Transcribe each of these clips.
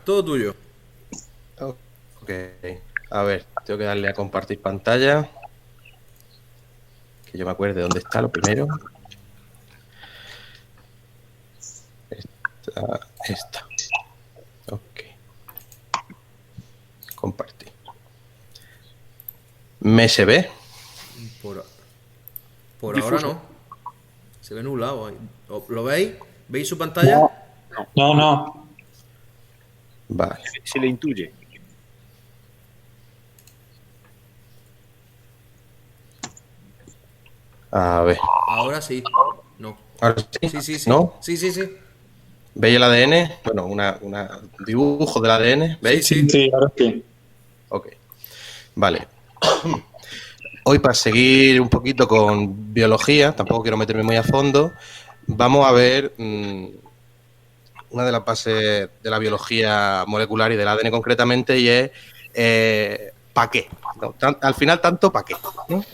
todo tuyo. Ok, a ver, tengo que darle a compartir pantalla. Que yo me acuerde dónde está lo primero. Esta. Ok. Compartir. ¿Me se ve? Por, por ahora Difuso. no. Se ve nublado ahí. ¿Lo veis? ¿Veis su No, pantalla? no. Vale. Se le intuye. A ver. Ahora sí. No. Ahora sí, Sí, sí, sí. ¿no? Sí, sí, sí. ¿Veis el ADN? Bueno, un dibujo del ADN, Sí, ¿veis? sí. Sí, ahora sí. Ok. Vale. Hoy, para seguir un poquito con biología, tampoco quiero meterme muy a fondo, vamos a ver una de las bases de la biología molecular y del ADN concretamente, y es ¿para qué? No, al final, tanto ¿para qué? ¿No?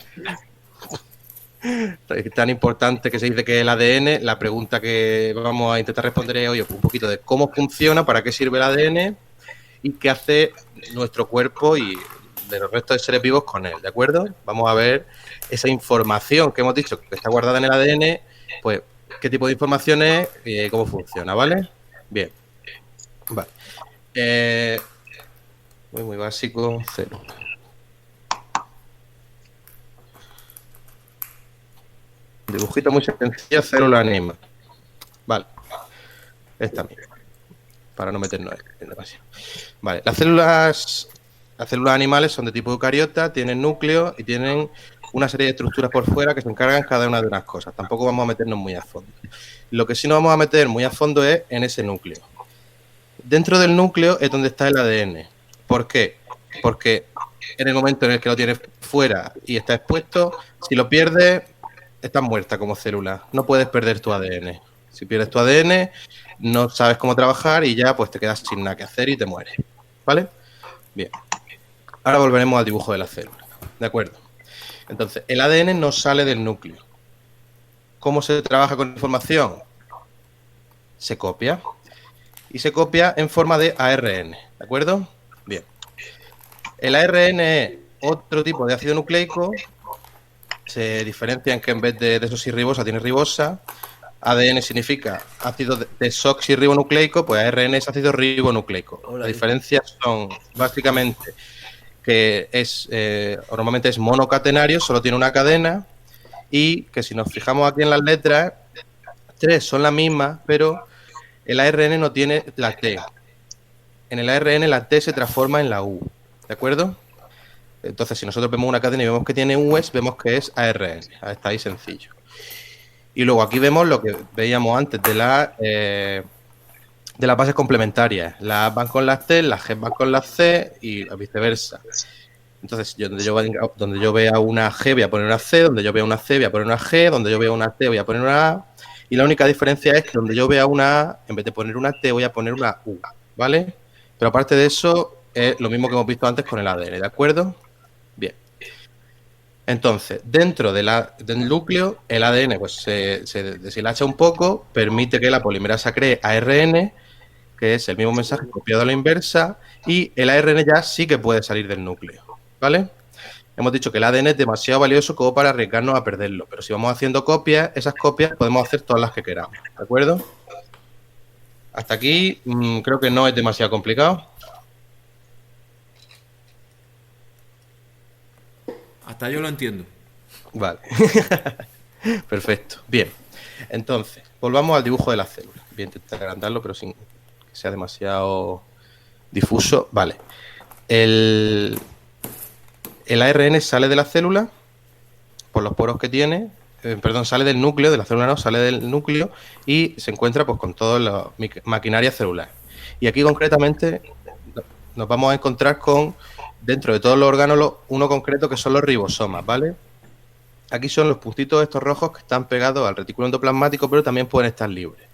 Es tan importante que se dice que el ADN, la pregunta que vamos a intentar responder es, oye, un poquito de cómo funciona, para qué sirve el ADN y qué hace nuestro cuerpo y de los restos de seres vivos con él, ¿de acuerdo? Vamos a ver esa información que hemos dicho que está guardada en el ADN, pues qué tipo de información es y cómo funciona, ¿vale? Bien. Vale. Muy básico, cero. Dibujito muy sencillo, célula animal. Vale. Esta misma. Para no meternos en demasiado. Vale. Las células animales son de tipo eucariota, tienen núcleo y tienen una serie de estructuras por fuera que se encargan cada una de unas cosas. Tampoco vamos a meternos muy a fondo. Lo que sí nos vamos a meter muy a fondo es en ese núcleo. Dentro del núcleo es donde está el ADN. ¿Por qué? Porque en el momento en el que lo tienes fuera y está expuesto, si lo pierdes, estás muerta como célula. No puedes perder tu ADN. Si pierdes tu ADN, no sabes cómo trabajar y ya pues te quedas sin nada que hacer y te mueres. ¿Vale? Bien. Ahora volveremos al dibujo de la célula. ¿De acuerdo? Entonces, el ADN no sale del núcleo. ¿Cómo se trabaja con información? Se copia. Y se copia en forma de ARN. ¿De acuerdo? Bien. El ARN es otro tipo de ácido nucleico. Se diferencia en que en vez de desoxirribosa tiene ribosa. ADN significa ácido desoxirribonucleico, pues ARN es ácido ribonucleico. Hola, Las diferencias son básicamente que normalmente es monocatenario, solo tiene una cadena, y que si nos fijamos aquí en las letras, tres son las mismas, pero el ARN no tiene la T. En el ARN la T se transforma en la U, ¿de acuerdo? Entonces, si nosotros vemos una cadena y vemos que tiene U's, vemos que es ARN. Está ahí sencillo. Y luego aquí vemos lo que veíamos antes de las bases complementarias. Las A van con las T, las G van con las C y viceversa. Entonces, donde yo vea una G voy a poner una C, donde yo vea una C voy a poner una G, donde yo vea una T voy a poner una A. Y la única diferencia es que donde yo vea una A, en vez de poner una T voy a poner una U, ¿vale? Pero aparte de eso, es lo mismo que hemos visto antes con el ADN, ¿de acuerdo? Bien. Entonces, dentro del núcleo, el ADN pues, se deshilacha un poco, permite que la polimerasa cree ARN, que es el mismo mensaje copiado a la inversa, y el ARN ya sí que puede salir del núcleo, ¿vale? Hemos dicho que el ADN es demasiado valioso como para arriesgarnos a perderlo, pero si vamos haciendo copias, esas copias podemos hacer todas las que queramos, ¿de acuerdo? Hasta aquí creo que no es demasiado complicado. Hasta yo lo entiendo. Vale. Perfecto. Bien. Entonces, volvamos al dibujo de la célula. Voy a intentar agrandarlo, pero sin que sea demasiado difuso. Vale. El ARN sale de la célula por los poros que tiene. Sale del núcleo, de la célula no, sale del núcleo y se encuentra pues con toda la maquinaria celular. Y aquí concretamente nos vamos a encontrar con, dentro de todos los orgánulos, uno concreto que son los ribosomas, ¿vale? Aquí son los puntitos estos rojos que están pegados al retículo endoplasmático, pero también pueden estar libres.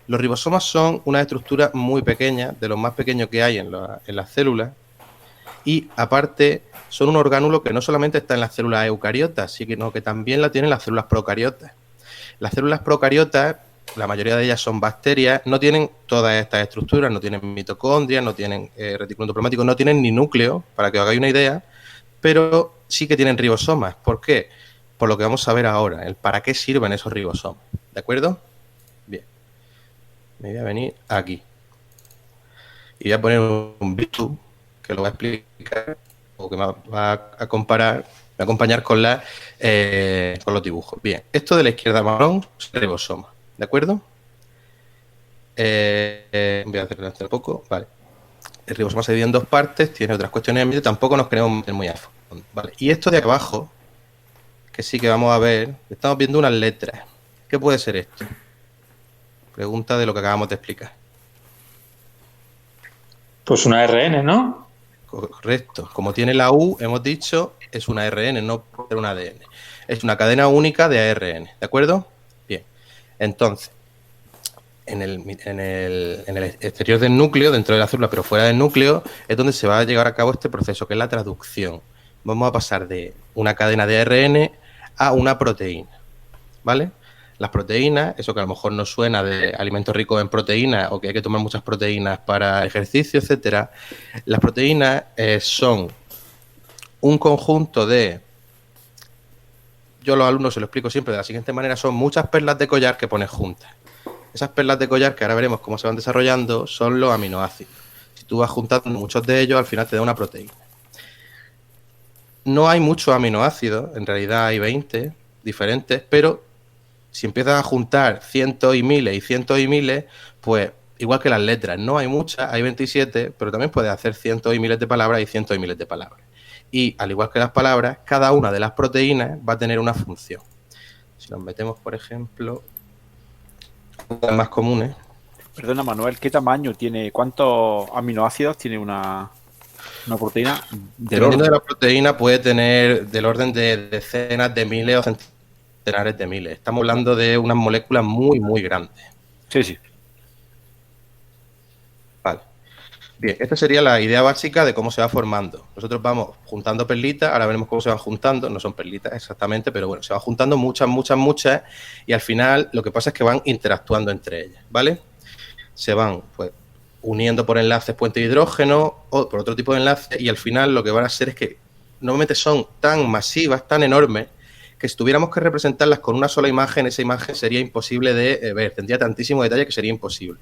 Los ribosomas son una estructura muy pequeña, de los más pequeños que hay en las células, y aparte son un orgánulo que no solamente está en las células eucariotas, sino que también la tienen las células procariotas. Las células procariotas la mayoría de ellas son bacterias, no tienen todas estas estructuras, no tienen mitocondrias, no tienen retículo endoplasmático, no tienen ni núcleo, para que os hagáis una idea, pero sí que tienen ribosomas. ¿Por qué? Por lo que vamos a ver ahora, el para qué sirven esos ribosomas. ¿De acuerdo? Bien. Me voy a venir aquí. Y voy a poner un vídeo que lo voy a explicar o que me va a comparar, va a acompañar con con los dibujos. Bien, esto de la izquierda marrón es el ribosoma, ¿de acuerdo? Voy a hacerlo un poco, vale. El ribosoma se divide en dos partes, tiene otras cuestiones en medio, tampoco nos queremos meter muy a fondo, ¿vale? Y esto de abajo, que sí que vamos a ver, estamos viendo unas letras. ¿Qué puede ser esto? Pregunta de lo que acabamos de explicar. Pues una RN, ¿no? Correcto. Como tiene la U, hemos dicho, es una ARN, no puede ser un ADN. Es una cadena única de ARN, ¿de acuerdo? Bien. Entonces, en el exterior del núcleo, dentro de la célula, pero fuera del núcleo, es donde se va a llevar a cabo este proceso, que es la traducción. Vamos a pasar de una cadena de ARN a una proteína, ¿vale? Las proteínas, eso que a lo mejor nos suena de alimentos ricos en proteínas o que hay que tomar muchas proteínas para ejercicio, etcétera. Las proteínas son un conjunto de, yo a los alumnos se lo explico siempre de la siguiente manera, son muchas perlas de collar que pones juntas. Esas perlas de collar, que ahora veremos cómo se van desarrollando, son los aminoácidos. Si tú vas juntando muchos de ellos, al final te da una proteína. No hay muchos aminoácidos, en realidad hay 20 diferentes, pero si empiezas a juntar cientos y miles, pues igual que las letras, no hay muchas, hay 27, pero también puedes hacer cientos y miles de palabras y cientos y miles de palabras. Y al igual que las palabras, cada una de las proteínas va a tener una función. Si nos metemos, por ejemplo, las más comunes. Perdona, Manuel, ¿qué tamaño tiene? ¿Cuántos aminoácidos tiene una proteína? Dependiendo de la proteína, puede tener del orden de decenas de miles o centenares de miles. Estamos hablando de unas moléculas muy, muy grandes. Sí, sí. Vale. Bien, esta sería la idea básica de cómo se va formando. Nosotros vamos juntando perlitas, ahora veremos cómo se van juntando, no son perlitas exactamente, pero bueno, se van juntando muchas, y al final lo que pasa es que van interactuando entre ellas, ¿vale? Se van, pues, uniendo por enlaces puente de hidrógeno o por otro tipo de enlaces, y al final lo que van a hacer es que normalmente son tan masivas, tan enormes, que si tuviéramos que representarlas con una sola imagen, esa imagen sería imposible de ver, tendría tantísimo detalle que sería imposible.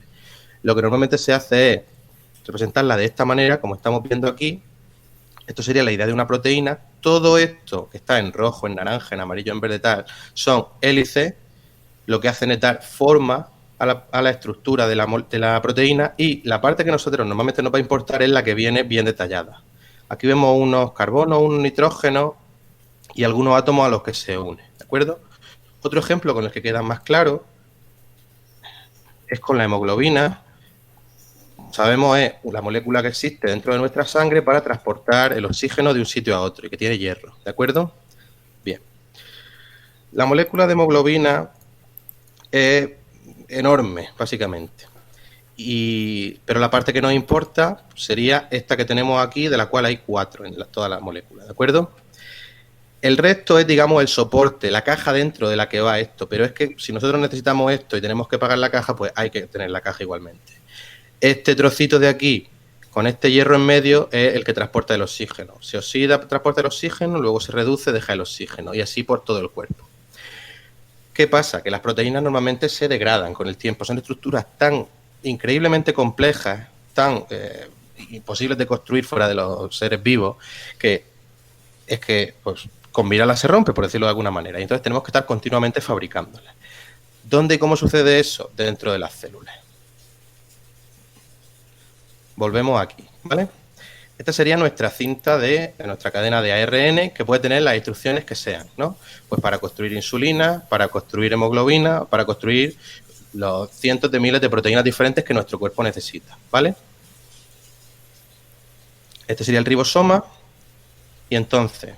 Lo que normalmente se hace es representarla de esta manera, como estamos viendo aquí. Esto sería la idea de una proteína. Todo esto que está en rojo, en naranja, en amarillo, en verde, tal, son hélices. Lo que hacen es dar forma a la estructura de la proteína, y la parte que a nosotros normalmente nos va a importar es la que viene bien detallada. Aquí vemos unos carbonos, un nitrógeno y algunos átomos a los que se unen, ¿de acuerdo? Otro ejemplo con el que queda más claro es con la hemoglobina. Sabemos es la molécula que existe dentro de nuestra sangre para transportar el oxígeno de un sitio a otro y que tiene hierro, ¿de acuerdo? Bien. La molécula de hemoglobina es enorme, básicamente. Pero la parte que nos importa sería esta que tenemos aquí, de la cual hay 4 en toda la molécula, ¿de acuerdo? El resto es, digamos, el soporte, la caja dentro de la que va esto, pero es que si nosotros necesitamos esto y tenemos que pagar la caja, pues hay que tener la caja igualmente. Este trocito de aquí, con este hierro en medio, es el que transporta el oxígeno. Se oxida, transporta el oxígeno, luego se reduce, deja el oxígeno, y así por todo el cuerpo. ¿Qué pasa? Que las proteínas normalmente se degradan con el tiempo. Son estructuras tan increíblemente complejas, tan imposibles de construir fuera de los seres vivos, que es que pues, con mirarlas se rompe, por decirlo de alguna manera. Y entonces tenemos que estar continuamente fabricándolas. ¿Dónde y cómo sucede eso? Dentro de las células. Volvemos aquí, ¿vale? Esta sería nuestra cinta de nuestra cadena de ARN, que puede tener las instrucciones que sean, ¿no? Pues para construir insulina, para construir hemoglobina, para construir los cientos de miles de proteínas diferentes que nuestro cuerpo necesita, ¿vale? Este sería el ribosoma. Y entonces,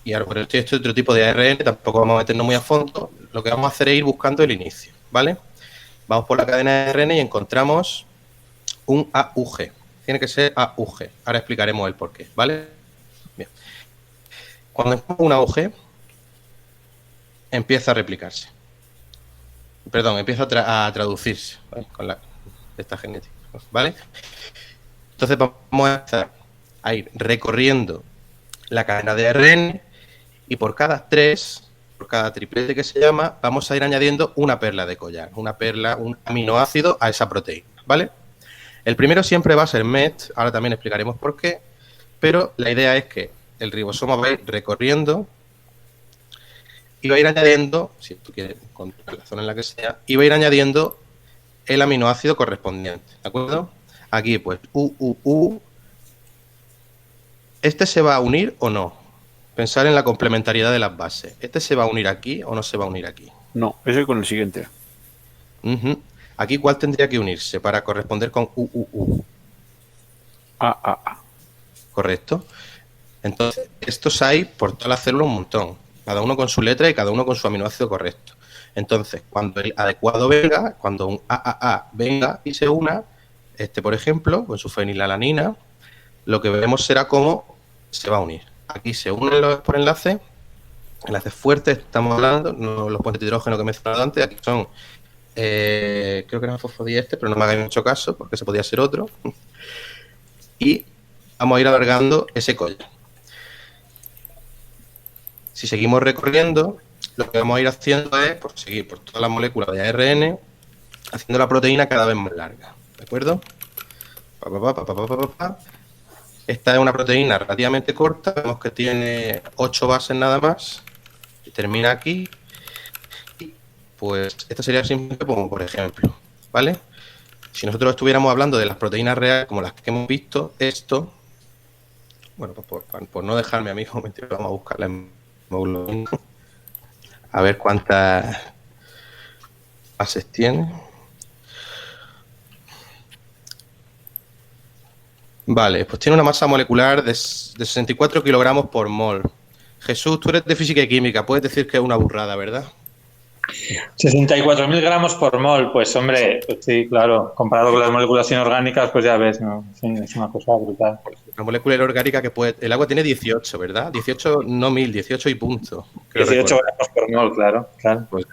y ahora por este otro tipo de ARN, tampoco vamos a meternos muy a fondo, lo que vamos a hacer es ir buscando el inicio, ¿vale? Vamos por la cadena de ARN y encontramos un AUG. Tiene que ser AUG. Ahora explicaremos el porqué, ¿vale? Bien. Cuando encontramos un AUG, empieza a replicarse. Perdón, empieza a traducirse, ¿vale? Con esta genética, ¿vale? Entonces vamos a ir recorriendo la cadena de ARN y por cada triplete que se llama, vamos a ir añadiendo una perla de collar, un aminoácido a esa proteína, ¿vale? El primero siempre va a ser MET, ahora también explicaremos por qué, pero la idea es que el ribosoma va a ir recorriendo y va a ir añadiendo, si tú quieres encontrar la zona en la que sea, y va a ir añadiendo el aminoácido correspondiente, ¿de acuerdo? Aquí, pues, ¿este se va a unir o no? Pensar en la complementariedad de las bases. ¿Este se va a unir aquí o no se va a unir aquí? No, ese con el siguiente. Aquí, ¿cuál tendría que unirse para corresponder con Correcto. Entonces, estos hay por todas las células un montón, cada uno con su letra y cada uno con su aminoácido correcto. Entonces, cuando el adecuado venga, cuando un AAA venga y se una, por ejemplo, con su fenilalanina, lo que veremos será cómo se va a unir. Aquí se unen por enlaces fuertes, estamos hablando, no los puentes de hidrógeno que he mencionado antes, aquí son, creo que eran fosfodiéster, pero no me hagáis mucho caso, porque se podía ser otro. Y vamos a ir alargando ese collar. Si seguimos recorriendo, lo que vamos a ir haciendo es seguir por todas las moléculas de ARN, haciendo la proteína cada vez más larga, ¿de acuerdo? Esta es una proteína relativamente corta, vemos que tiene 8 bases nada más, y termina aquí. Pues esta sería simplemente como por ejemplo, ¿vale? Si nosotros estuviéramos hablando de las proteínas reales, como las que hemos visto, esto, bueno, pues por no dejarme a mí, vamos a buscar la hemoglobina, a ver cuántas bases tiene. Vale, pues tiene una masa molecular de 64 kilogramos por mol. Jesús, tú eres de física y química, puedes decir que es una burrada, ¿verdad? 64.000 gramos por mol, pues hombre, pues sí, claro, comparado con las moléculas inorgánicas, pues ya ves, ¿no? Sí, es una cosa brutal. Una molécula inorgánica que puede... El agua tiene 18, ¿verdad? 18, no 1000, 18 y punto. 18 gramos por mol, claro. Pues,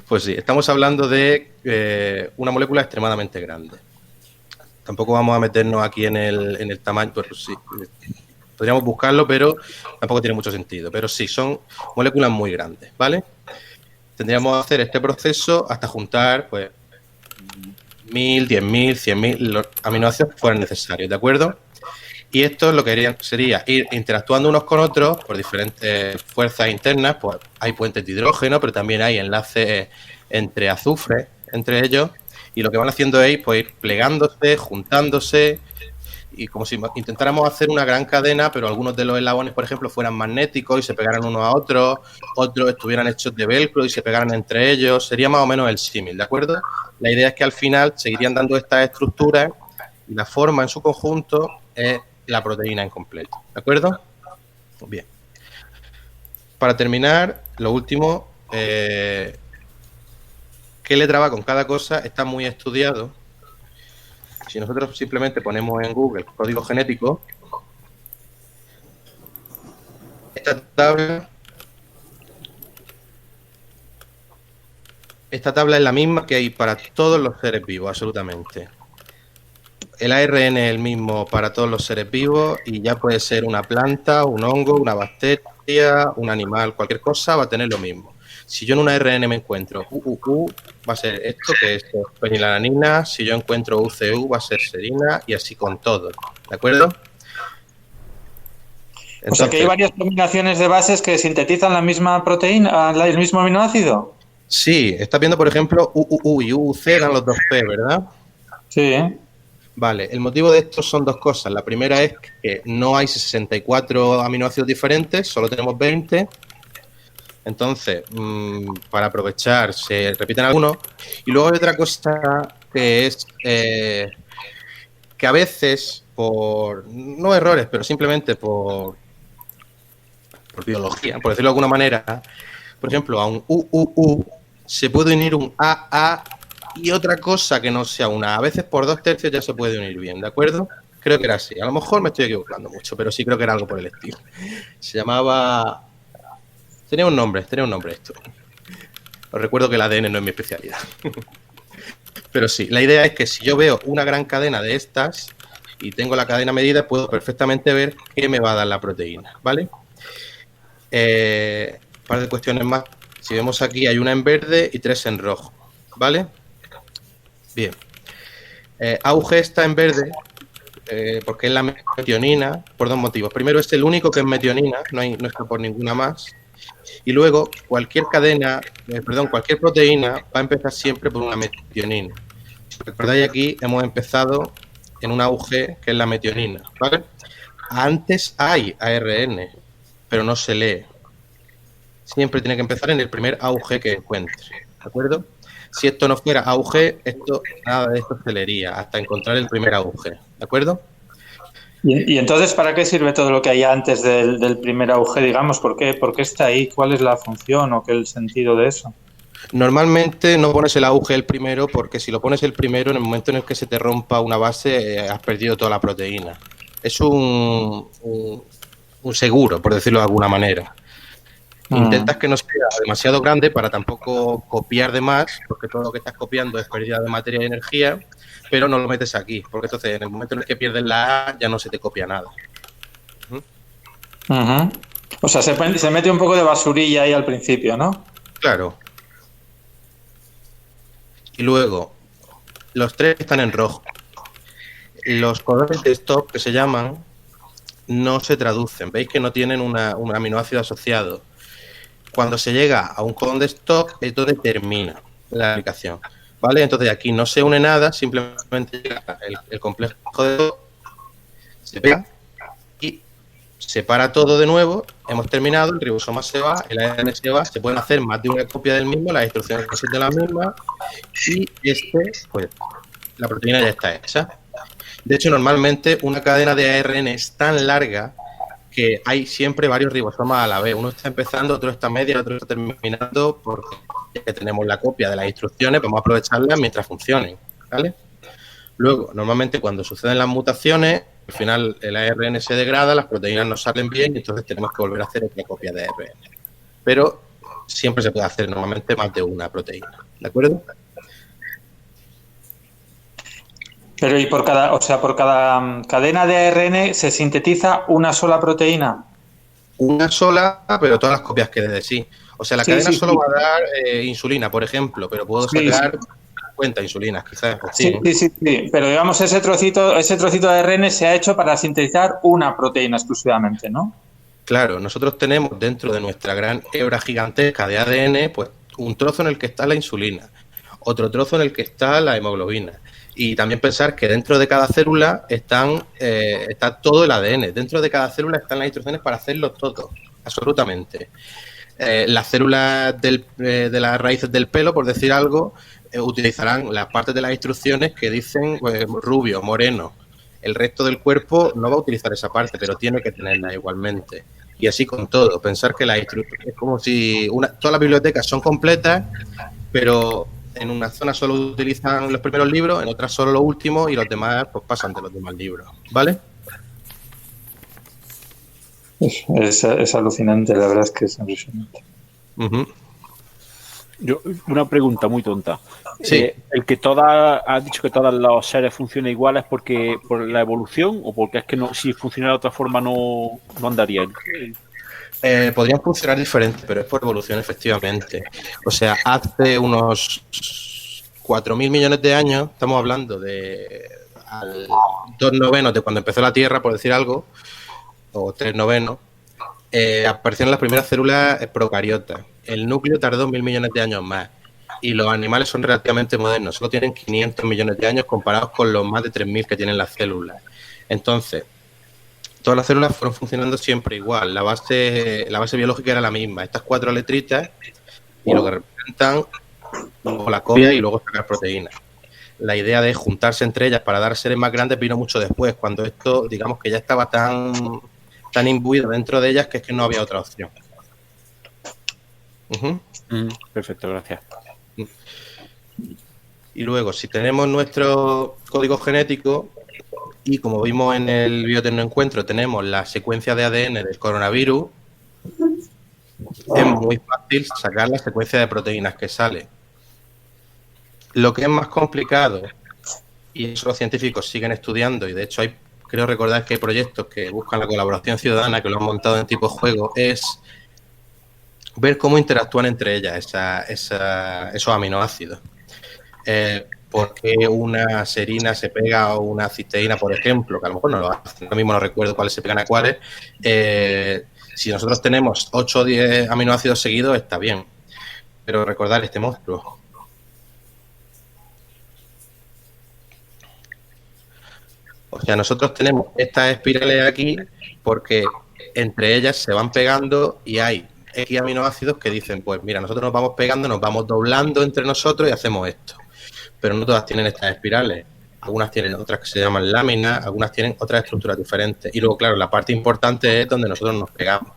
pues sí, estamos hablando de una molécula extremadamente grande. Tampoco vamos a meternos aquí en el tamaño, pues sí, podríamos buscarlo, pero tampoco tiene mucho sentido. Pero sí, son moléculas muy grandes, ¿vale? Tendríamos que hacer este proceso hasta juntar, pues, 1000, 10.000, 100.000 los aminoácidos que fueran necesarios, ¿de acuerdo? Y esto lo que sería ir interactuando unos con otros por diferentes fuerzas internas, pues hay puentes de hidrógeno, pero también hay enlaces entre azufre, entre ellos, y lo que van haciendo es pues, ir plegándose, juntándose, y como si intentáramos hacer una gran cadena, pero algunos de los eslabones, por ejemplo, fueran magnéticos y se pegaran unos a otros, otros estuvieran hechos de velcro y se pegaran entre ellos, sería más o menos el símil, ¿de acuerdo? La idea es que al final seguirían dando estas estructuras y la forma en su conjunto es la proteína en completo, ¿de acuerdo? Bien. Para terminar, lo último, qué letra va con cada cosa está muy estudiado. Si nosotros simplemente ponemos en Google código genético, esta tabla es la misma que hay para todos los seres vivos, absolutamente. El ARN es el mismo para todos los seres vivos y ya puede ser una planta, un hongo, una bacteria, un animal, cualquier cosa va a tener lo mismo. Si yo en un ARN me encuentro va a ser esto, que es fenilalanina. Si yo encuentro UCU, va a ser serina y así con todo. ¿De acuerdo? Entonces, o sea que hay varias combinaciones de bases que sintetizan la misma proteína, el mismo aminoácido. Sí, estás viendo, por ejemplo, UU y UC dan los dos P, ¿verdad? Sí. Vale, el motivo de esto son dos cosas. La primera es que no hay 64 aminoácidos diferentes, solo tenemos 20. Entonces, para aprovechar, se repiten algunos. Y luego hay otra cosa que es que a veces, por no errores, pero simplemente por biología, por decirlo de alguna manera, por ejemplo, a un UUU se puede unir un AA y otra cosa que no sea una. A veces por 2/3 ya se puede unir bien, ¿de acuerdo? Creo que era así. A lo mejor me estoy equivocando mucho, pero sí creo que era algo por el estilo. Se llamaba... Tenía un nombre esto. Os recuerdo que el ADN no es mi especialidad. Pero sí, la idea es que si yo veo una gran cadena de estas y tengo la cadena medida, puedo perfectamente ver qué me va a dar la proteína, ¿vale? Un par de cuestiones más. Si vemos aquí, hay una en verde y 3 en rojo, ¿vale? Bien. AUG está en verde porque es la metionina por 2 motivos. Primero, es el único que es metionina, no está por ninguna más. Y luego, cualquier cualquier proteína va a empezar siempre por una metionina. Si recordáis, aquí hemos empezado en una AUG, que es la metionina, ¿vale? Antes hay ARN, pero no se lee. Siempre tiene que empezar en el primer AUG que encuentre, ¿de acuerdo? Si esto no fuera AUG, nada de esto se leería hasta encontrar el primer AUG, ¿de acuerdo? Y entonces, ¿para qué sirve todo lo que hay antes del primer AUG, digamos? ¿Por qué está ahí? ¿Cuál es la función o qué es el sentido de eso? Normalmente no pones el AUG el primero porque si lo pones el primero, en el momento en el que se te rompa una base, has perdido toda la proteína. Es un seguro, por decirlo de alguna manera. Intentas que no sea demasiado grande para tampoco copiar de más, porque todo lo que estás copiando es pérdida de materia y energía, pero no lo metes aquí, porque entonces en el momento en el que pierdes la A ya no se te copia nada. O sea, se mete un poco de basurilla ahí al principio, ¿no? Claro. Y luego, los 3 están en rojo. Los colores de stop, que se llaman, no se traducen. Veis que no tienen un aminoácido asociado. Cuando se llega a un codón de stop, es donde termina la aplicación, ¿vale? Entonces aquí no se une nada, simplemente llega el complejo de stop, se pega y separa todo de nuevo. Hemos terminado, el ribosoma se va, el ARN se va, se pueden hacer más de una copia del mismo, las instrucciones son de las mismas y pues la proteína ya está hecha. De hecho, normalmente una cadena de ARN es tan larga que hay siempre varios ribosomas a la vez. Uno está empezando, otro está medio, otro está terminando, porque ya tenemos la copia de las instrucciones, vamos a aprovecharlas mientras funcionen, ¿vale? Luego, normalmente cuando suceden las mutaciones, al final el ARN se degrada, las proteínas no salen bien y entonces tenemos que volver a hacer otra copia de ARN. Pero siempre se puede hacer normalmente más de una proteína, ¿de acuerdo? Pero y por cada cadena de ARN se sintetiza una sola proteína. Una sola, pero todas las copias que dé de sí. O sea, la cadena solo va a dar insulina, por ejemplo, pero puedo sacar 50 insulinas, quizás. Sí. Pero digamos, ese trocito de ARN se ha hecho para sintetizar una proteína exclusivamente, ¿no? Claro, nosotros tenemos dentro de nuestra gran hebra gigantesca de ADN, pues un trozo en el que está la insulina, otro trozo en el que está la hemoglobina. Y también pensar que dentro de cada célula está todo el ADN. Dentro de cada célula están las instrucciones para hacerlo todo, absolutamente. Las células de las raíces del pelo, por decir algo, utilizarán las partes de las instrucciones que dicen pues, rubio, moreno. El resto del cuerpo no va a utilizar esa parte, pero tiene que tenerla igualmente. Y así con todo. Pensar que las instrucciones es como si todas las bibliotecas son completas, pero en una zona solo utilizan los primeros libros, en otras solo los últimos y los demás pues pasan de los demás libros, ¿vale? Es alucinante, la verdad es que es impresionante. Yo, una pregunta muy tonta. Sí. ¿Has dicho que todos los seres funcionan iguales porque por la evolución o porque es que no, si funcionara de otra forma no andarían? Podrían funcionar diferentes, pero es por evolución, efectivamente. O sea, hace unos 4.000 millones de años, estamos hablando de 2/9 de cuando empezó la Tierra, por decir algo, o 3/9, aparecieron las primeras células procariotas. El núcleo tardó 1.000 millones de años más. Y los animales son relativamente modernos, solo tienen 500 millones de años comparados con los más de 3.000 que tienen las células. Entonces, todas las células fueron funcionando siempre igual. La base biológica era la misma. Estas 4 letritas y lo que representan luego la copia y luego sacar proteínas. La idea de juntarse entre ellas para dar seres más grandes vino mucho después, cuando esto, digamos que ya estaba tan imbuido dentro de ellas que es que no había otra opción. Perfecto, gracias. Y luego, si tenemos nuestro código genético y como vimos en el Biotecnoencuentro, tenemos la secuencia de ADN del coronavirus, es muy fácil sacar la secuencia de proteínas que sale. Lo que es más complicado, y eso los científicos siguen estudiando, y de hecho creo recordar que hay proyectos que buscan la colaboración ciudadana, que lo han montado en tipo juego, es ver cómo interactúan entre ellas esos aminoácidos. ¿Por qué una serina se pega a una cisteína, por ejemplo? Que a lo mejor no lo hacen, ahora mismo no recuerdo cuáles se pegan a cuáles. Si nosotros tenemos 8 o 10 aminoácidos seguidos, está bien. Pero recordar este monstruo. O sea, nosotros tenemos estas espirales aquí porque entre ellas se van pegando y hay X aminoácidos que dicen, pues mira, nosotros nos vamos pegando, nos vamos doblando entre nosotros y hacemos esto. Pero no todas tienen estas espirales. Algunas tienen otras que se llaman láminas, algunas tienen otras estructuras diferentes. Y luego, claro, la parte importante es donde nosotros nos pegamos.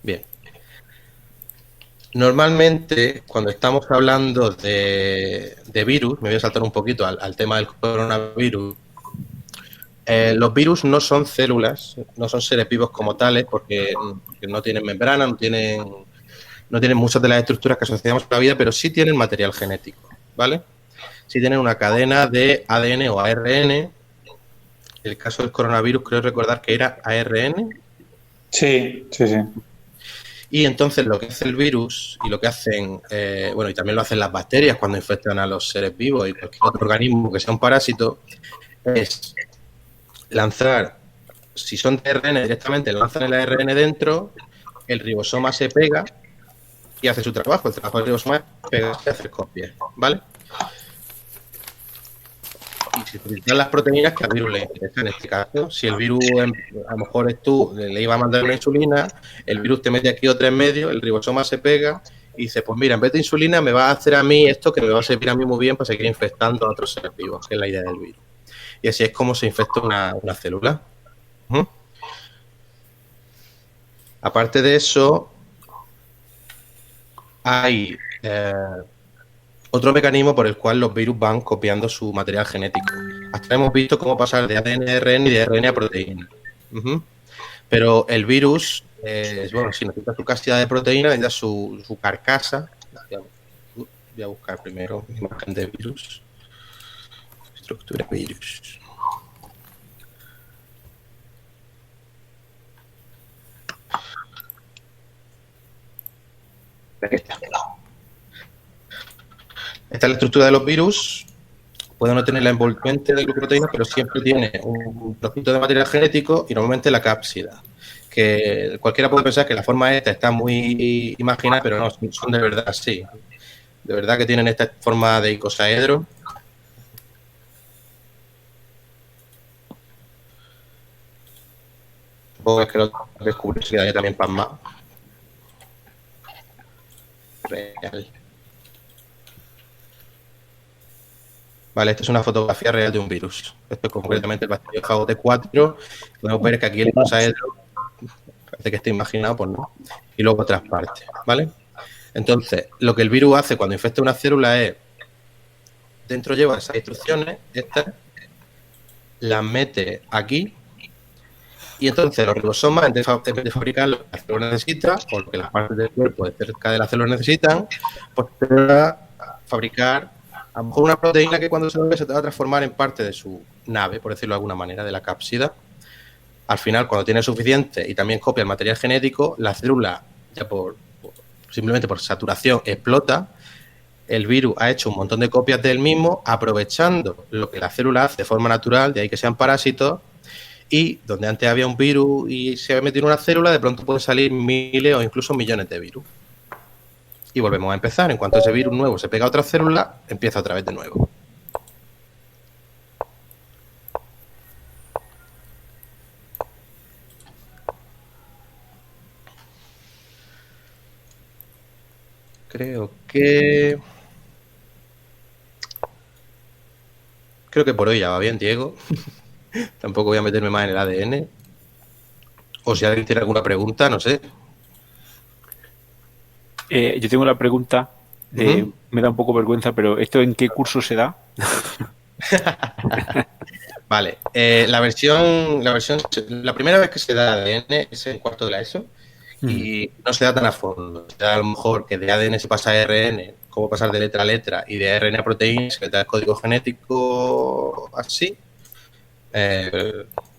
Bien. Normalmente, cuando estamos hablando de virus, me voy a saltar un poquito al tema del coronavirus. Los virus no son células, no son seres vivos como tales, porque no tienen membrana, no tienen muchas de las estructuras que asociamos a la vida, pero sí tienen material genético, ¿vale? Sí tienen una cadena de ADN o ARN. El caso del coronavirus, creo recordar que era ARN. Sí. Y entonces lo que hace el virus y lo que hacen, y también lo hacen las bacterias cuando infectan a los seres vivos y cualquier otro organismo que sea un parásito, es lanzar, si son de ARN directamente, lanzan el ARN dentro, el ribosoma se pega y hace su trabajo. El trabajo del ribosoma es pegarse y hacer copias, ¿vale? Y se utilizan las proteínas que al virus le interesan. En este caso, si el virus, a lo mejor es tú, le iba a mandar una insulina, el virus te mete aquí otra en medio, el ribosoma se pega y dice, pues mira, en vez de insulina me va a hacer a mí esto que me va a servir a mí muy bien para seguir infectando a otros seres vivos, que es la idea del virus. Y así es como se infecta una célula. Aparte de eso, hay otro mecanismo por el cual los virus van copiando su material genético. Hasta hemos visto cómo pasar de ADN a ARN y de ARN a proteína. Pero el virus, si necesita su cantidad de proteína, necesita su carcasa. Voy a buscar primero imagen de virus. Estructura virus. Aquí está. Esta es la estructura de los virus. Puede no tener la envolvente de glucoproteínas, pero siempre tiene un trocito de material genético y normalmente la cápsida. Que cualquiera puede pensar que la forma esta está muy imaginada, pero no, son de verdad así. De verdad que tienen esta forma de icosaedro. Supongo que lo descubrí, se quedaría también pasmado. Real. Vale, esta es una fotografía real de un virus. Esto es concretamente el bacteriófago T4. Podemos ver que aquí el icosaedro parece que está imaginado, pues no. Y luego otras partes, ¿vale? Entonces, lo que el virus hace cuando infecta una célula es, dentro lleva esas instrucciones, estas, las mete aquí, y entonces los ribosomas, en vez de fabricar lo que la célula necesita, o lo que las partes del cuerpo de cerca de la célula necesitan, pues te va a fabricar a lo mejor una proteína que cuando se mueve se te va a transformar en parte de su nave, por decirlo de alguna manera, de la cápsida. Al final, cuando tiene suficiente y también copia el material genético, la célula, ya simplemente por saturación, explota. El virus ha hecho un montón de copias del mismo, aprovechando lo que la célula hace de forma natural, de ahí que sean parásitos, y donde antes había un virus y se había metido en una célula, de pronto pueden salir miles o incluso millones de virus. Y volvemos a empezar. En cuanto ese virus nuevo se pega a otra célula, empieza otra vez de nuevo. Creo que por hoy ya va bien, Diego. Tampoco voy a meterme más en el ADN. O si alguien tiene alguna pregunta, no sé. Yo tengo una pregunta, me da un poco vergüenza, pero ¿esto en qué curso se da? Vale, la primera vez que se da ADN es en cuarto de la ESO y no se da tan a fondo. Se da a lo mejor que de ADN se pasa a ARN, cómo pasar de letra a letra y de ARN a proteínas, que te da el código genético así.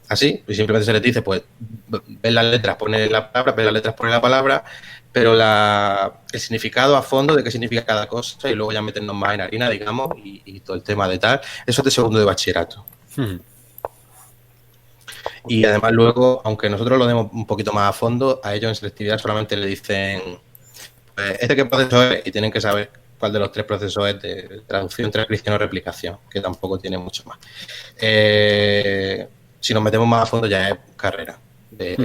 Así, y simplemente se les dice, pues, ves las letras, pone la palabra, ves las letras, pone la palabra, pero el significado a fondo de qué significa cada cosa y luego ya meternos más en harina, digamos, y todo el tema de tal, eso es de segundo de bachillerato. Y además luego, aunque nosotros lo demos un poquito más a fondo, a ellos en selectividad solamente le dicen, pues, qué proceso es, y tienen que saber cuál de los 3 procesos es de traducción, transcripción o replicación, que tampoco tiene mucho más. Si nos metemos más a fondo ya es carrera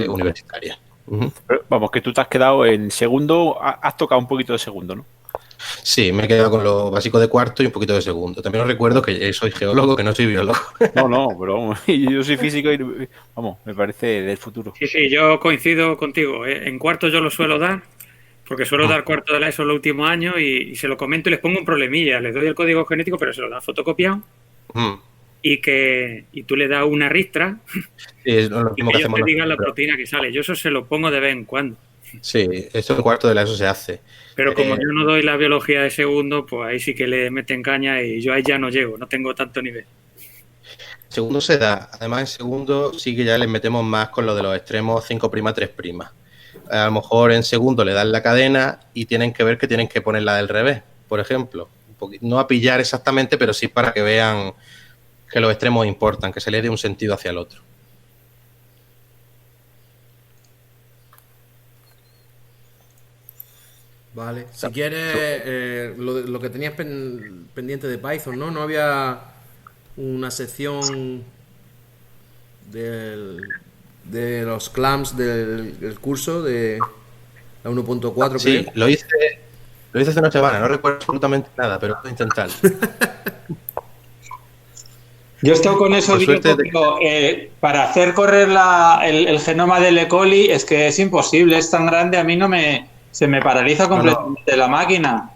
universitaria. Pero, vamos, que tú te has quedado en segundo, has tocado un poquito de segundo, ¿no? Sí, me he quedado con lo básico de cuarto y un poquito de segundo. También os recuerdo que soy geólogo, que no soy biólogo. No, pero vamos, yo soy físico y, vamos, me parece del futuro. Sí, yo coincido contigo. En cuarto yo lo suelo dar, porque suelo dar cuarto de la ESO los últimos años y se lo comento y les pongo un problemilla. Les doy el código genético, pero se lo dan fotocopiado y tú le das una ristra Sí, es lo y mismo que que ellos hacemos te digan la nosotros. proteína que sale. Yo eso se lo pongo de vez en cuando. Sí, eso en cuarto de la ESO se hace. Pero como yo no doy la biología de segundo, pues ahí sí que le meten caña y yo ahí ya no llego, no tengo tanto nivel. Segundo se da, además en segundo sí que ya les metemos más con lo de los extremos 5', 3'. A lo mejor en segundo le dan la cadena y tienen que ver que tienen que ponerla del revés, por ejemplo. No a pillar exactamente, pero sí para que vean que los extremos importan, que se les dé un sentido hacia el otro. Vale. Si quieres, lo que tenías pendiente de Python, ¿no? No había una sección de los clamps del curso de la 1.4, Sí, creo. lo hice hace una semana, no recuerdo absolutamente nada, pero puedo intentarlo. Yo he estado con eso, Por digo, suerte, pero, para hacer correr el genoma del E. coli es que es imposible, es tan grande, a mí se me paraliza completamente la máquina.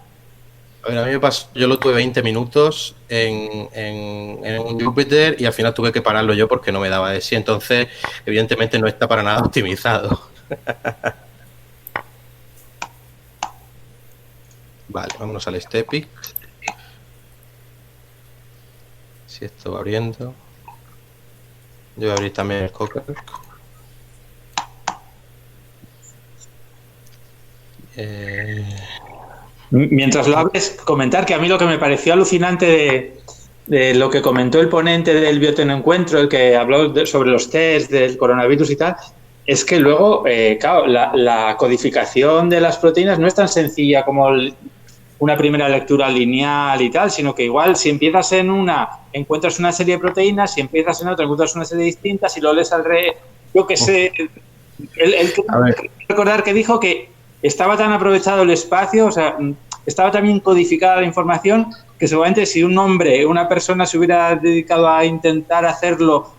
A ver, a mí me pasó, yo lo tuve 20 minutos en un Jupyter y al final tuve que pararlo yo porque no me daba de sí. Entonces, evidentemente no está para nada optimizado. Vale, vámonos al Stepic. Si esto va abriendo. Yo voy a abrir también el Cocker. Mientras lo abres, comentar que a mí lo que me pareció alucinante de lo que comentó el ponente del Bioencuentro, el que habló sobre los test del coronavirus y tal, es que luego, claro, la codificación de las proteínas no es tan sencilla como una primera lectura lineal y tal, sino que igual si empiezas en una, encuentras una serie de proteínas, si empiezas en otra, encuentras una serie distintas y lo lees al revés. Yo qué sé, recordar que dijo que estaba tan aprovechado el espacio, o sea, estaba también codificada la información, que seguramente si un hombre, una persona se hubiera dedicado a intentar hacerlo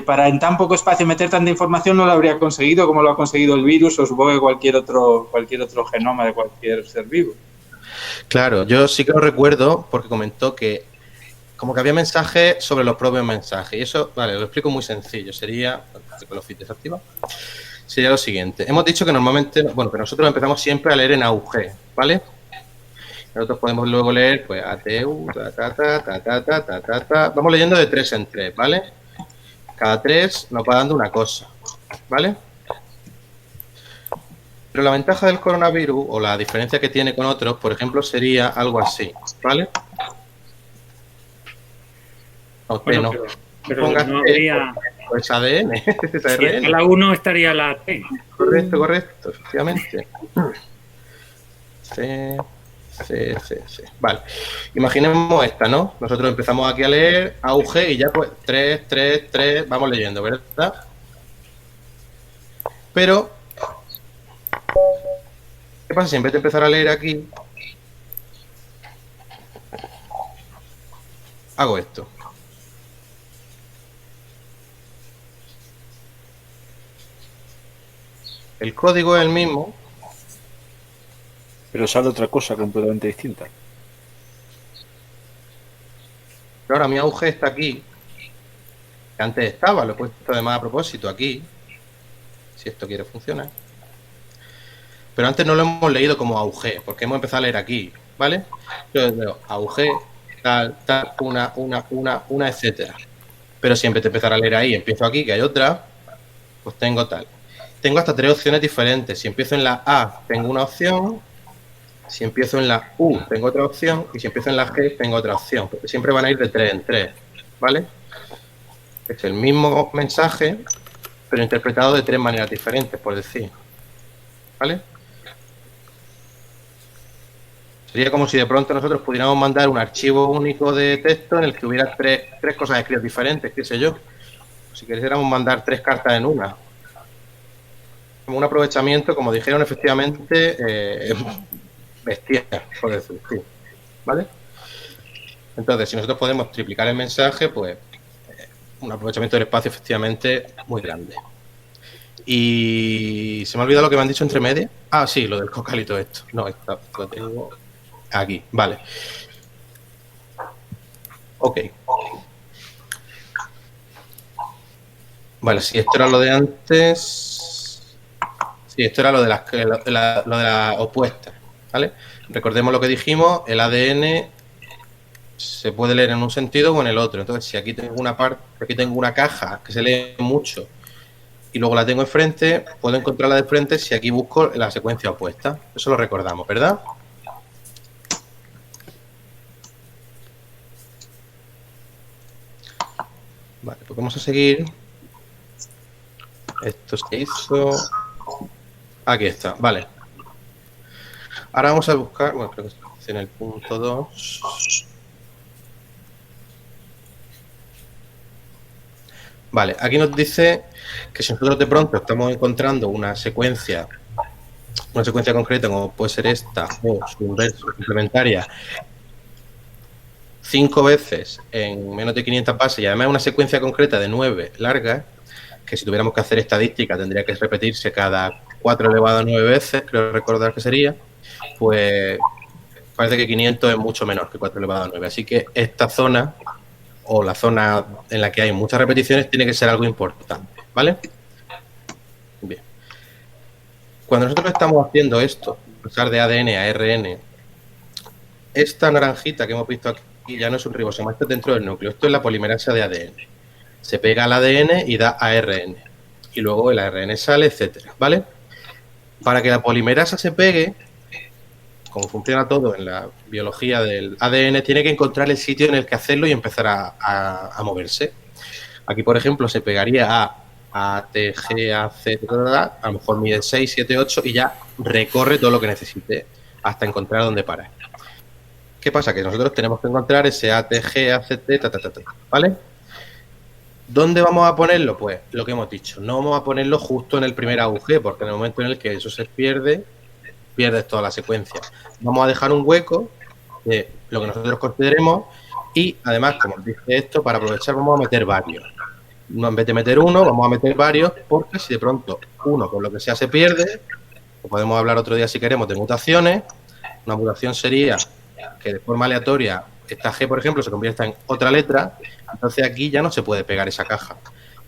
para en tan poco espacio meter tanta información, no lo habría conseguido como lo ha conseguido el virus o supongo que cualquier otro genoma de cualquier ser vivo. Claro, yo sí que lo recuerdo porque comentó que como que había mensajes sobre los propios mensajes. Y eso, vale, lo explico muy sencillo. Sería, con los feeds desactivados, sería lo siguiente. Hemos dicho que normalmente, bueno, que nosotros empezamos siempre a leer en AUG, ¿vale? Nosotros podemos luego leer, pues, ATU, vamos leyendo de 3 en 3, ¿vale? Cada 3 nos va dando una cosa, ¿vale? Pero la ventaja del coronavirus, o la diferencia que tiene con otros, por ejemplo, sería algo así, ¿vale? No, Bueno, no. pero no habría... Pues ADN, es Si ARN. está la 1 estaría la T. Correcto, efectivamente. Sí. Vale. Imaginemos esta, ¿no? Nosotros empezamos aquí a leer AUG y ya pues 3, vamos leyendo, ¿verdad? Pero, ¿qué pasa si en vez de empezar a leer aquí, hago esto? El código es el mismo, Pero sale otra cosa completamente distinta. Pero ahora mi auge está aquí, que antes estaba, lo he puesto además a propósito aquí, si esto quiere funcionar. Pero antes no lo hemos leído como auge, porque hemos empezado a leer aquí, ¿vale? Entonces leo auge, tal, tal, una, etcétera. Pero si en vez de empezar a leer ahí, empiezo aquí, que hay otra, pues tengo tal. Tengo hasta 3 opciones diferentes. Si empiezo en la A, tengo una opción. Si empiezo en la U, tengo otra opción. Y si empiezo en la G, tengo otra opción. Porque siempre van a ir de 3 en 3, ¿vale? Es el mismo mensaje, pero interpretado de 3 maneras diferentes, por decir. ¿Vale? Sería como si de pronto nosotros pudiéramos mandar un archivo único de texto en el que hubiera tres cosas escritas diferentes, qué sé yo. Si quisiéramos mandar 3 cartas en una. Como un aprovechamiento, como dijeron, efectivamente, bestial, por decir, sí. ¿Vale? Entonces, si nosotros podemos triplicar el mensaje, pues un aprovechamiento del espacio efectivamente muy grande. Y se me ha olvidado lo que me han dicho entre medias. Ah, sí, lo del cocal y todo esto. No, esto lo tengo aquí, vale. Ok. Vale, si esto era lo de antes. Sí, esto era lo de las opuestas, ¿vale? Recordemos lo que dijimos, el ADN se puede leer en un sentido o en el otro. Entonces, si aquí tengo una parte, aquí tengo una caja que se lee mucho y luego la tengo enfrente, puedo encontrarla de frente si aquí busco la secuencia opuesta. Eso lo recordamos, ¿verdad? Vale, pues vamos a seguir. Esto se hizo. Aquí está, vale. Ahora vamos a buscar, bueno, creo que es en el punto 2. Vale, aquí nos dice que si nosotros de pronto estamos encontrando una secuencia concreta, como puede ser esta, o su inverso, complementaria, 5 veces en menos de 500 bases, y además una secuencia concreta de 9 largas, que si tuviéramos que hacer estadística tendría que repetirse cada 4 elevado a 9 veces, creo recordar que sería, pues parece que 500 es mucho menor que 4 elevado a 9. Así que esta zona, o la zona en la que hay muchas repeticiones, tiene que ser algo importante, ¿vale? Bien. Cuando nosotros estamos haciendo esto, pasar de ADN a ARN, esta naranjita que hemos visto aquí ya no es un ribosoma, esto es dentro del núcleo, esto es la polimerasa de ADN. Se pega al ADN y da ARN. Y luego el ARN sale, etcétera, ¿vale? Para que la polimerasa se pegue, como funciona todo en la biología del ADN, tiene que encontrar el sitio en el que hacerlo y empezar a moverse. Aquí, por ejemplo, se pegaría a T, G, A, C, a lo mejor mide 6, 7, 8 y ya recorre todo lo que necesite hasta encontrar dónde parar. ¿Qué pasa? Que nosotros tenemos que encontrar ese A, T, G, A, C, T, ¿vale? ¿Dónde vamos a ponerlo? Pues lo que hemos dicho, no vamos a ponerlo justo en el primer AUG, porque en el momento en el que eso se pierde, pierdes toda la secuencia. Vamos a dejar un hueco de lo que nosotros consideremos y además, como dice esto, para aprovechar vamos a meter varios. No, en vez de meter uno, vamos a meter varios, porque si de pronto uno, por lo que sea, se pierde, pues podemos hablar otro día si queremos de mutaciones. Una mutación sería que de forma aleatoria esta G, por ejemplo, se convierta en otra letra, entonces aquí ya no se puede pegar esa caja.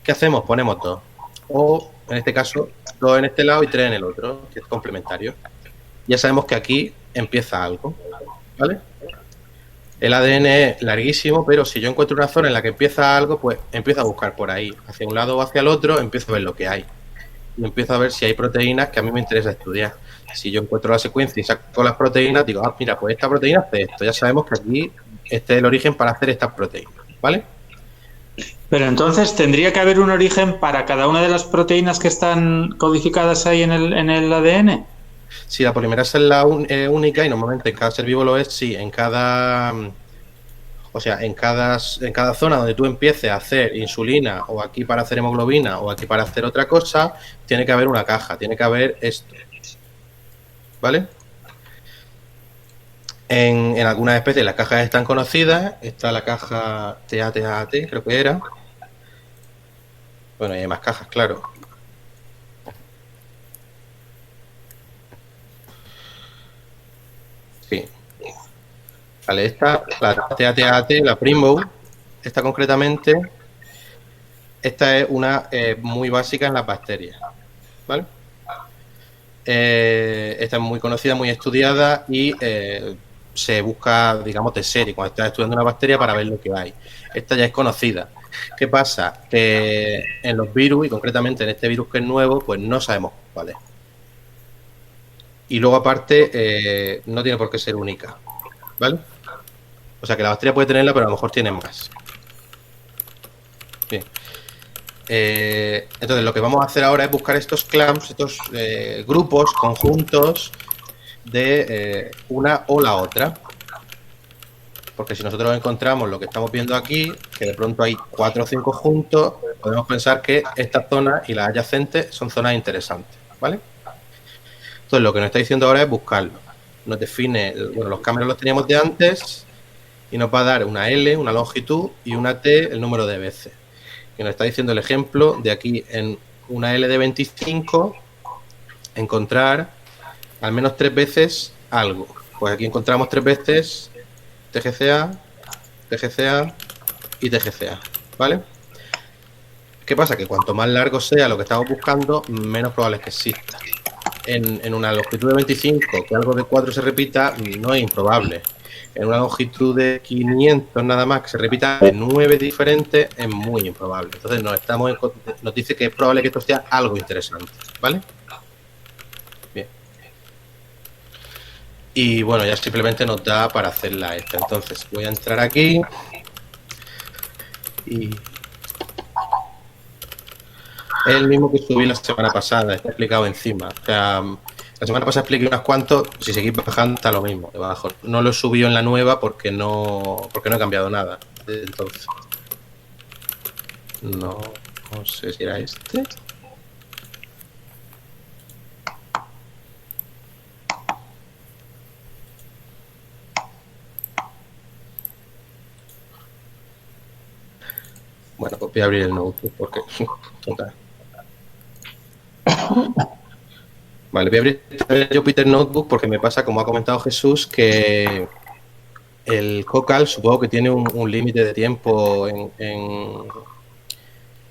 ¿Qué hacemos? Ponemos 2. O, en este caso, 2 en este lado y 3 en el otro, que es complementario. Ya sabemos que aquí empieza algo, ¿vale? El ADN es larguísimo, pero si yo encuentro una zona en la que empieza algo, pues empiezo a buscar por ahí, hacia un lado o hacia el otro, empiezo a ver lo que hay. Y empiezo a ver si hay proteínas que a mí me interesa estudiar. Si yo encuentro la secuencia y saco las proteínas, digo, ah, mira, pues esta proteína hace esto. Ya sabemos que aquí este es el origen para hacer estas proteínas, ¿vale? Pero entonces, ¿tendría que haber un origen para cada una de las proteínas que están codificadas ahí en el ADN? Si la polimerasa es la única, y normalmente en cada ser vivo lo es, sí, en cada zona donde tú empieces a hacer insulina, o aquí para hacer hemoglobina, o aquí para hacer otra cosa, tiene que haber una caja, tiene que haber esto, ¿vale? En algunas especies las cajas están conocidas, está la caja TAT, creo que era. Bueno, y hay más cajas, claro. Sí. Vale, esta, la TAT, la Primbow, esta concretamente, esta es una muy básica en las bacterias, ¿vale? Esta es muy conocida, muy estudiada y se busca, digamos, de serie cuando estás estudiando una bacteria para ver lo que hay. Esta ya es conocida. ¿Qué pasa? Que en los virus, y concretamente en este virus que es nuevo, pues no sabemos cuál es. Y luego, aparte, no tiene por qué ser única, ¿vale? O sea, que la bacteria puede tenerla, pero a lo mejor tiene más. Bien. Entonces, lo que vamos a hacer ahora es buscar estos clamps, estos grupos, conjuntos de una o la otra. Porque si nosotros encontramos lo que estamos viendo aquí, que de pronto hay 4 o 5 juntos, podemos pensar que esta zona y las adyacentes son zonas interesantes, ¿vale? Entonces, lo que nos está diciendo ahora es buscarlo. Nos define, bueno, los cámaras los teníamos de antes y nos va a dar una L, una longitud, y una T, el número de veces. Y nos está diciendo el ejemplo de aquí en una L de 25, encontrar al menos 3 veces algo. Pues aquí encontramos 3 veces TGCA, TGCA y TGCA, ¿vale? ¿Qué pasa? Que cuanto más largo sea lo que estamos buscando, menos probable es que exista. En una longitud de 25, que algo de 4 se repita, no es improbable. En una longitud de 500 nada más, que se repita de 9 diferentes, es muy improbable. Entonces nos dice que es probable que esto sea algo interesante, ¿vale? Bien. Y bueno, ya simplemente nos da para hacerla esta. Entonces voy a entrar aquí y es el mismo que subí la semana pasada, está explicado encima. O sea, la semana pasada expliqué unas cuantos, si seguís bajando está lo mismo, debajo. No lo he subido en la nueva porque no he cambiado nada desde entonces. No sé si era este. Bueno, pues voy a abrir el notebook porque total. Vale, voy a abrir el Jupyter Notebook porque me pasa, como ha comentado Jesús, que el Cocal supongo que tiene un límite de tiempo en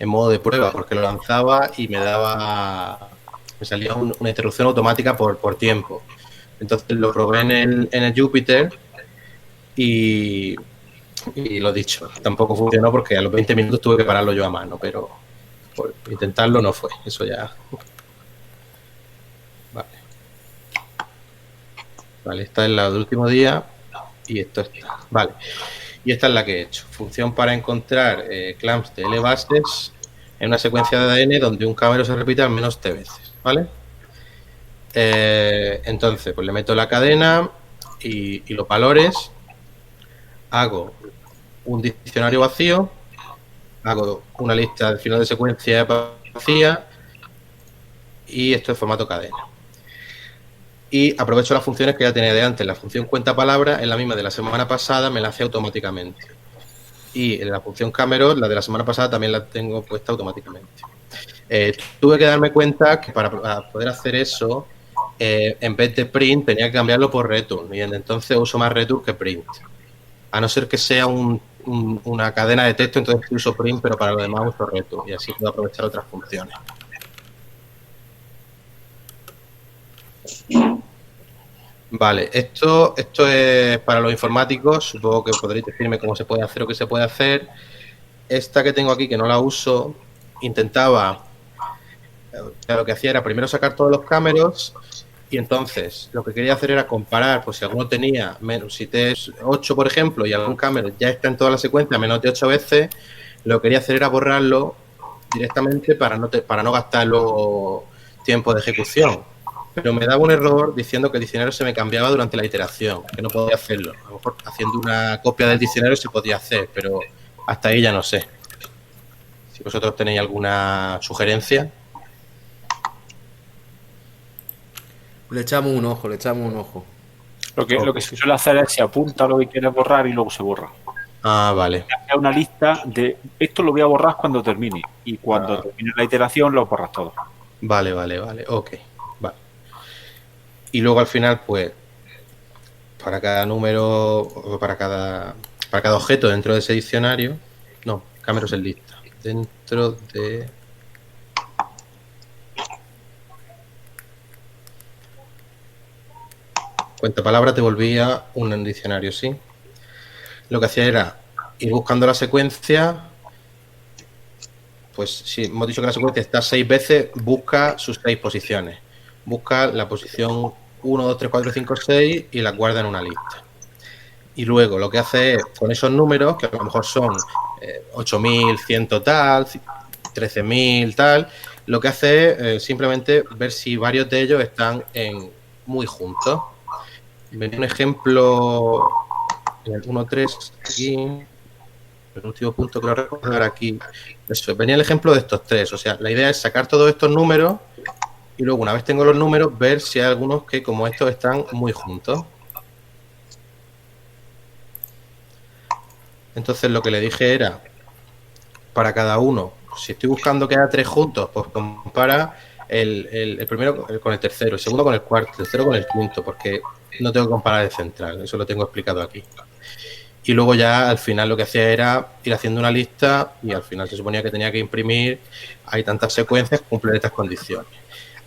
modo de prueba, porque lo lanzaba y me salía una interrupción automática por tiempo. Entonces lo probé en el Jupyter y lo dicho, tampoco funcionó porque a los 20 minutos tuve que pararlo yo a mano, pero por intentarlo no fue, eso ya. Vale, esta es la del último día y esto está. Vale, y esta es la que he hecho. Función para encontrar clamps de L bases en una secuencia de ADN donde un cámara se repite al menos T veces, ¿vale? Entonces, pues le meto la cadena y los valores, hago un diccionario vacío, hago una lista de final de secuencia vacía y esto es formato cadena. Y aprovecho las funciones que ya tenía de antes. La función cuenta palabras es la misma de la semana pasada, me la hace automáticamente. Y en la función Cameron, la de la semana pasada, también la tengo puesta automáticamente. Tuve que darme cuenta que para poder hacer eso, en vez de print, tenía que cambiarlo por return. Y entonces uso más return que print. A no ser que sea una cadena de texto, entonces uso print, pero para lo demás uso return. Y así puedo aprovechar otras funciones. Vale, esto es para los informáticos, supongo que podréis decirme cómo se puede hacer o qué se puede hacer. Esta que tengo aquí, que no la uso, intentaba, lo que hacía era primero sacar todos los cámeros y entonces lo que quería hacer era comparar, pues si alguno tenía menos, si T es 8 por ejemplo y algún cámara ya está en toda la secuencia menos de 8 veces, lo que quería hacer era borrarlo directamente para no gastar luego tiempo de ejecución. Pero me daba un error diciendo que el diccionario se me cambiaba durante la iteración, que no podía hacerlo. A lo mejor haciendo una copia del diccionario se podía hacer, pero hasta ahí ya no sé. Si vosotros tenéis alguna sugerencia. Le echamos un ojo. Lo que se suele hacer es se apunta lo que quieres borrar y luego se borra. Ah, vale. Es una lista de esto lo voy a borrar cuando termine. Y cuando termine la iteración lo borras todo. Vale. Ok. Vale. Y luego al final, pues, para cada número, para cada objeto dentro de ese diccionario, Cameros en lista. Dentro de... Cuenta palabra te volvía un diccionario, ¿sí? Lo que hacía era ir buscando la secuencia. Pues si hemos dicho que la secuencia está 6 veces, busca sus 6 posiciones. Busca la posición 1, 2, 3, 4, 5, 6 y la guarda en una lista. Y luego lo que hace es, con esos números, que a lo mejor son 8.100 tal, 13.000 tal, lo que hace es simplemente ver si varios de ellos están muy juntos. Venía un ejemplo en el 1.3 aquí, el último punto que lo recordar aquí. Eso, venía el ejemplo de estos tres. O sea, la idea es sacar todos estos números y luego, una vez tengo los números, ver si hay algunos que, como estos, están muy juntos. Entonces, lo que le dije era, para cada uno, si estoy buscando que haya 3 juntos, pues compara el primero con el tercero, el segundo con el cuarto, el tercero con el quinto, porque no tengo que comparar el central, eso lo tengo explicado aquí. Y luego ya al final lo que hacía era ir haciendo una lista y al final se suponía que tenía que imprimir, hay tantas secuencias, cumplen estas condiciones.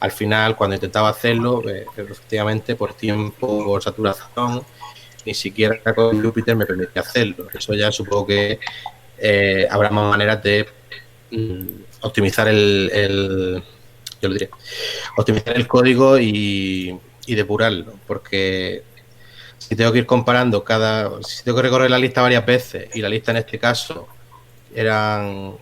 Al final, cuando intentaba hacerlo, efectivamente, por tiempo, por saturación, ni siquiera con Jupyter me permitía hacerlo. Eso ya supongo que habrá más maneras de optimizar optimizar el código y depurarlo, porque si tengo que ir comparando si tengo que recorrer la lista varias veces y la lista en este caso eran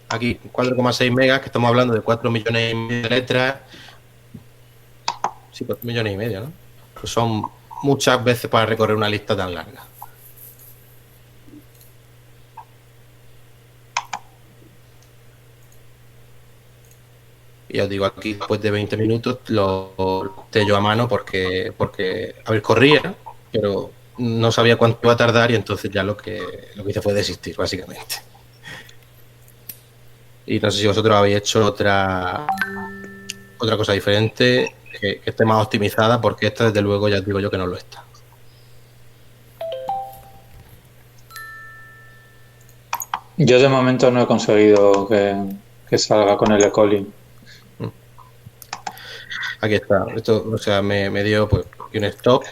aquí 4,6 megas, que estamos hablando de 4 millones y medio de letras, sí, 4 millones y medio, ¿no? Pues son muchas veces para recorrer una lista tan larga. Y os digo, aquí después de 20 minutos lo testé yo a mano porque a ver, corría, pero no sabía cuánto iba a tardar y entonces ya lo que hice fue desistir, básicamente. Y no sé si vosotros habéis hecho otra cosa diferente que esté más optimizada, porque esta desde luego ya os digo yo que no lo está. Yo de momento no he conseguido que salga con el E-Coli. Aquí está. Esto, o sea, me dio pues un stop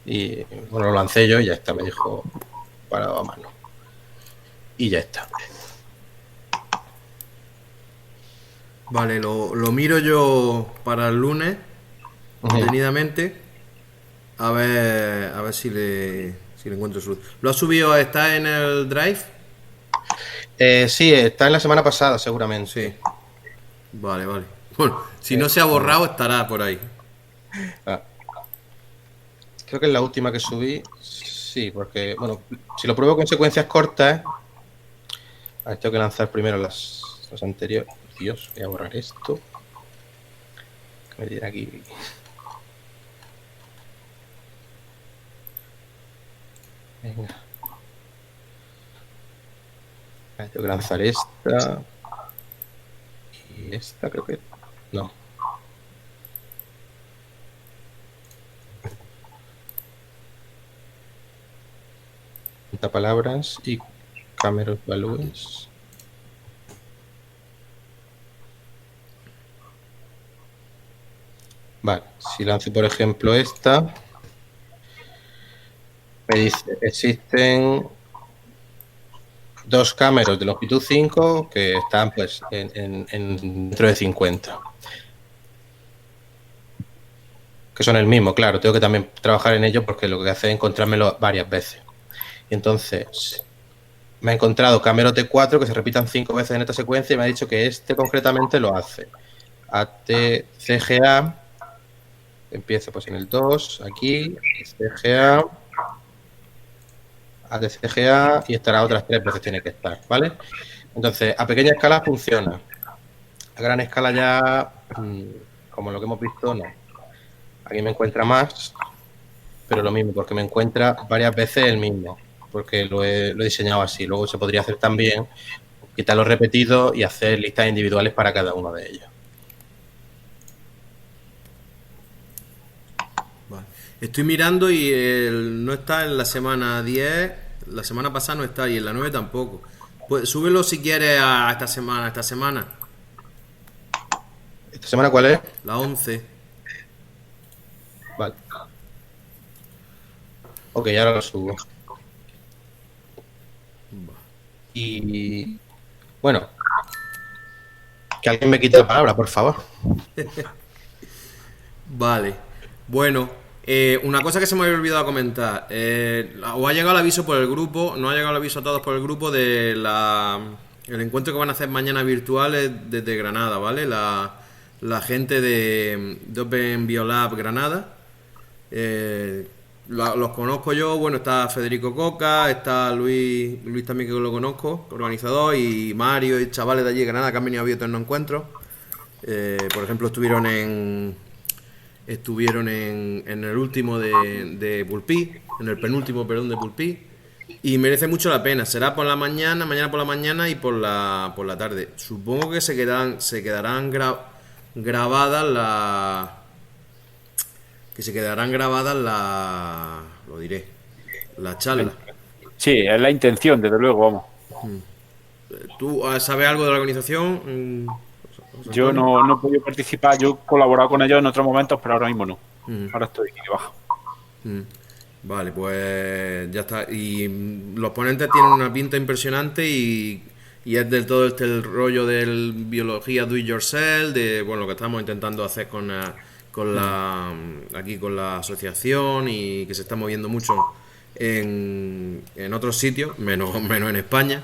y bueno, lo lancé yo y ya está. Me dijo parado a mano. Y ya está. Vale, lo miro yo para el lunes, detenidamente, a ver si le encuentro solución. ¿Lo has subido? ¿Está en el Drive? Sí, está en la semana pasada, seguramente. Sí. Vale. Bueno, si no se ha borrado, estará por ahí. Creo que es la última que subí. Sí, porque, bueno, si lo pruebo con secuencias cortas, a ver, tengo que lanzar primero las anteriores. Dios, voy a borrar esto. Que me dirá aquí. Venga. Tengo que lanzar esta. Y esta creo que... No. Palabras y Cameros Values. Vale, si lanzo por ejemplo esta, me dice, existen 2 Cameros de longitud 5 que están pues dentro de 50. Que son el mismo, claro, tengo que también trabajar en ello porque lo que hace es encontrármelo varias veces. Y entonces me ha encontrado Cameros de 4 que se repitan 5 veces en esta secuencia y me ha dicho que este concretamente lo hace. ATCGA, empieza pues en el 2, aquí, CGA, ATCGA y estará otras 3 veces tiene que estar, ¿vale? Entonces, a pequeña escala funciona. A gran escala ya, como lo que hemos visto, no. Aquí me encuentra más, pero lo mismo, porque me encuentra varias veces el mismo, porque lo he diseñado así. Luego se podría hacer también, quitar los repetidos y hacer listas individuales para cada uno de ellos. Vale. Estoy mirando y no está en la semana 10. La semana pasada no está y en la 9 tampoco. Pues súbelo si quieres a esta semana. ¿Esta semana? ¿Esta semana cuál es? La 11. Vale. Ok, ahora lo subo. Y bueno, que alguien me quite la palabra, por favor. Vale. Bueno, una cosa que se me había olvidado comentar. Os ha llegado el aviso por el grupo, no ha llegado el aviso a todos por el grupo de el encuentro que van a hacer mañana virtuales desde Granada, ¿vale? La gente de Open Biolab Granada. Los conozco yo, bueno, está Federico Coca, está Luis también que lo conozco, organizador, y Mario y chavales de allí de Granada que han venido a Bioterno Encuentros. Por ejemplo, estuvieron en el último de Pulpí, en el penúltimo, perdón, de Pulpí, y merece mucho la pena. Será por la mañana por la mañana y por la tarde. Supongo que se quedarán grabadas lo diré, la charla. Sí, es la intención, desde luego, vamos. ¿Tú sabes algo de la organización? Yo no he podido participar, yo he colaborado con ellos en otros momentos, pero ahora mismo no. Ahora estoy de baja. Vale, pues ya está. Y los ponentes tienen una pinta impresionante y es del todo el rollo del biología do it yourself, de bueno, lo que estamos intentando hacer aquí con la asociación, y que se está moviendo mucho en otros sitios, menos en España.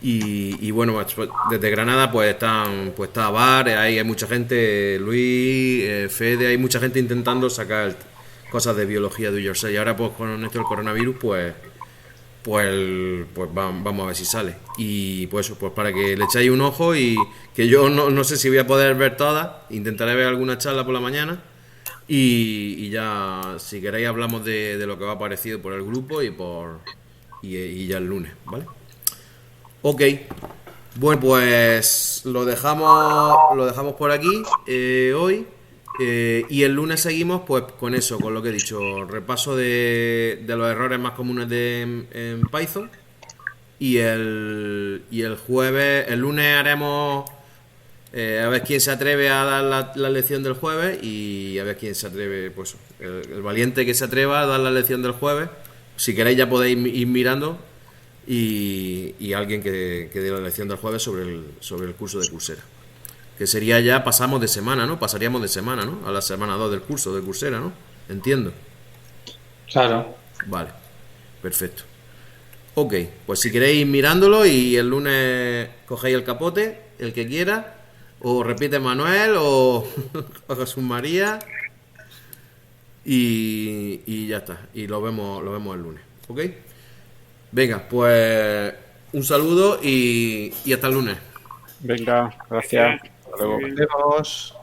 Y bueno, pues desde Granada pues está Bar, hay mucha gente, Luis, Fede, hay mucha gente intentando sacar cosas de biología do it yourself. Y ahora pues con esto del coronavirus pues vamos a ver si sale. Y pues eso, pues para que le echáis un ojo, y que yo no sé si voy a poder ver todas, intentaré ver alguna charla por la mañana, y ya si queréis hablamos de lo que va aparecido por el grupo y ya el lunes, ¿vale? Ok, bueno, pues lo dejamos por aquí hoy, y el lunes seguimos pues con eso, con lo que he dicho, repaso de los errores más comunes en Python, y el lunes haremos a ver quién se atreve a dar la lección del jueves, y a ver quién se atreve, pues el valiente que se atreva a dar la lección del jueves. Si queréis ya podéis ir mirando. Y alguien que dé la lección del jueves sobre el curso de Coursera, que sería ya pasaríamos de semana, ¿no? A la semana 2 del curso de Coursera, ¿no? Entiendo. Claro. Vale, perfecto. Ok, pues si queréis ir mirándolo, y el lunes cogéis el capote, el que quiera, o repite Manuel o Jesús María, y ya está, y lo vemos el lunes, ¿ok? Venga, pues un saludo y hasta el lunes. Venga, gracias. Hasta luego. Nos vemos.